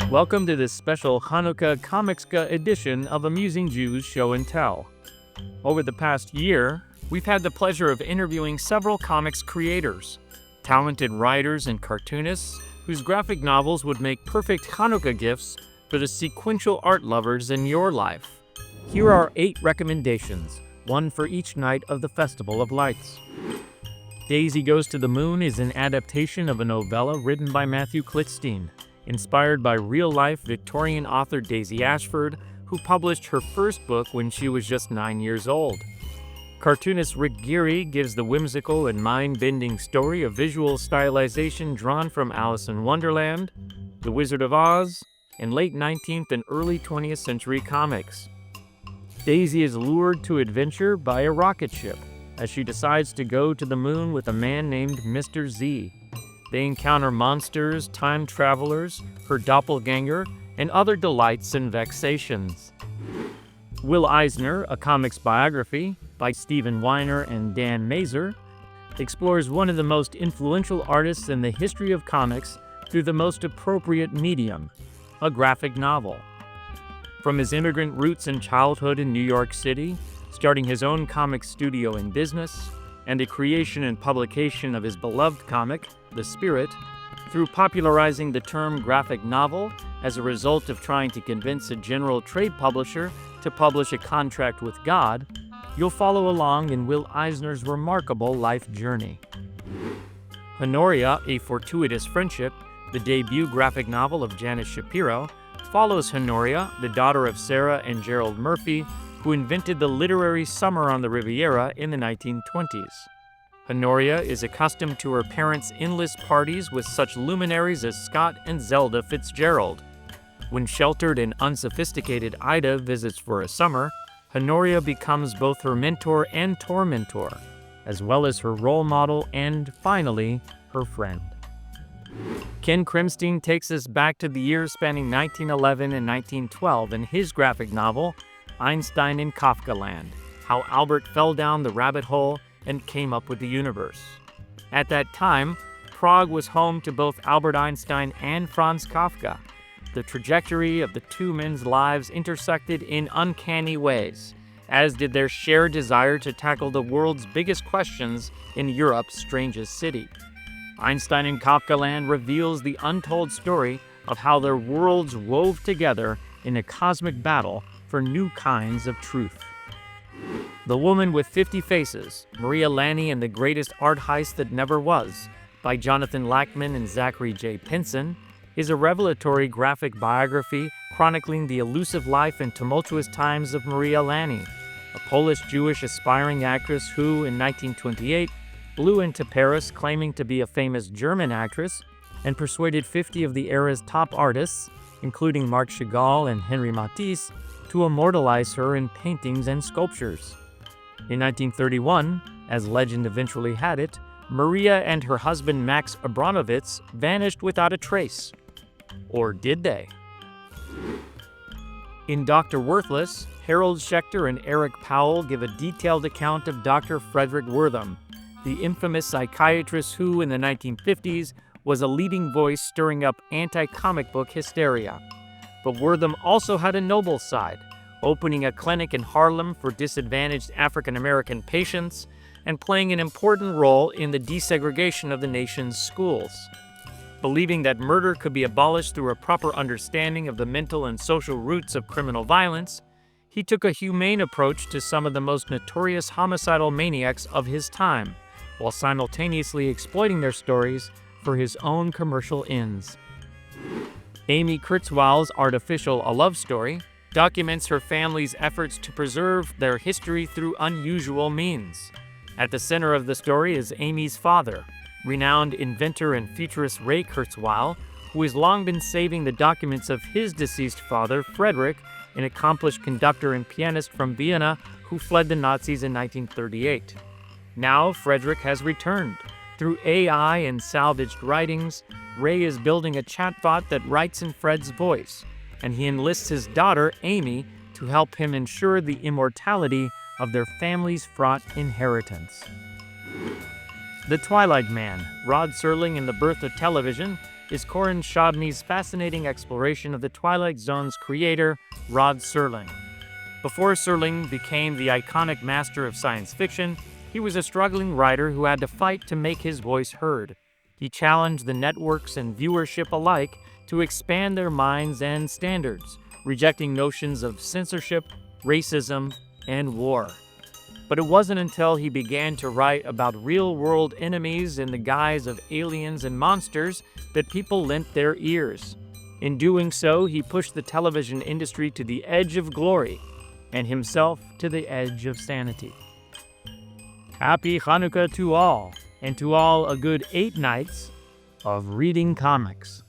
Welcome to this special Hanukkah Comics-kah edition of Amusing Jews Show and Tell. Over the past year, we've had the pleasure of interviewing several comics creators, talented writers and cartoonists whose graphic novels would make perfect Hanukkah gifts for the sequential art lovers in your life. Here are 8 recommendations, one for each night of the Festival of Lights. Daisy Goes to the Moon is an adaptation of a novella written by Matthew Klitzstein, inspired by real-life Victorian author Daisy Ashford, who published her first book when she was just 9 years old. Cartoonist Rick Geary gives the whimsical and mind-bending story a visual stylization drawn from Alice in Wonderland, The Wizard of Oz, and late 19th and early 20th century comics. Daisy is lured to adventure by a rocket ship as she decides to go to the moon with a man named Mr. Z. They encounter monsters, time travelers, her doppelganger, and other delights and vexations. Will Eisner, a comics biography by Stephen Weiner and Dan Mazer, explores one of the most influential artists in the history of comics through the most appropriate medium, a graphic novel. From his immigrant roots and childhood in New York City, starting his own comic studio and business, and the creation and publication of his beloved comic, The Spirit, through popularizing the term graphic novel as a result of trying to convince a general trade publisher to publish a contract with God, you'll follow along in Will Eisner's remarkable life journey. Honoria, A Fortuitous Friendship, the debut graphic novel of Janice Shapiro, follows Honoria, the daughter of Sarah and Gerald Murphy, who invented the literary summer on the Riviera in the 1920s. Honoria is accustomed to her parents' endless parties with such luminaries as Scott and Zelda Fitzgerald. When sheltered and unsophisticated Ida visits for a summer, Honoria becomes both her mentor and tormentor, as well as her role model and, finally, her friend. Ken Kremstein takes us back to the years spanning 1911 and 1912 in his graphic novel, Einstein in Kafkaland, How Albert Fell Down the Rabbit Hole and Came Up with the Universe. At that time, Prague was home to both Albert Einstein and Franz Kafka. The trajectory of the two men's lives intersected in uncanny ways, as did their shared desire to tackle the world's biggest questions in Europe's strangest city. Einstein in Kafkaland reveals the untold story of how their worlds wove together in a cosmic battle for new kinds of truth. The Woman with 50 Faces, Maria Lani and the Greatest Art Heist That Never Was, by Jonathan Lackman and Zachary J. Pinson, is a revelatory graphic biography chronicling the elusive life and tumultuous times of Maria Lani, a Polish-Jewish aspiring actress who, in 1928, flew into Paris claiming to be a famous German actress and persuaded 50 of the era's top artists, including Marc Chagall and Henri Matisse, to immortalize her in paintings and sculptures. In 1931, as legend eventually had it, Maria and her husband Max Abramovitz vanished without a trace. Or did they? In Dr. Werthless, Harold Schechter and Eric Powell give a detailed account of Dr. Frederick Wertham, the infamous psychiatrist who, in the 1950s, was a leading voice stirring up anti-comic book hysteria. But Wertham also had a noble side, opening a clinic in Harlem for disadvantaged African-American patients and playing an important role in the desegregation of the nation's schools. Believing that murder could be abolished through a proper understanding of the mental and social roots of criminal violence, he took a humane approach to some of the most notorious homicidal maniacs of his time, while simultaneously exploiting their stories for his own commercial ends. Amy Kurzweil's Artificial: A Love Story documents her family's efforts to preserve their history through unusual means. At the center of the story is Amy's father, renowned inventor and futurist Ray Kurzweil, who has long been saving the documents of his deceased father, Frederick, an accomplished conductor and pianist from Vienna who fled the Nazis in 1938. Now Frederick has returned. Through AI and salvaged writings, Ray is building a chatbot that writes in Fred's voice, and he enlists his daughter, Amy, to help him ensure the immortality of their family's fraught inheritance. The Twilight Man, Rod Serling and the Birth of Television, is Corin Shodney's fascinating exploration of the Twilight Zone's creator, Rod Serling. Before Serling became the iconic master of science fiction, he was a struggling writer who had to fight to make his voice heard. He challenged the networks and viewership alike to expand their minds and standards, rejecting notions of censorship, racism, and war. But it wasn't until he began to write about real-world enemies in the guise of aliens and monsters that people lent their ears. In doing so, he pushed the television industry to the edge of glory, and himself to the edge of sanity. Happy Hanukkah to all, and to all a good 8 nights of reading comics.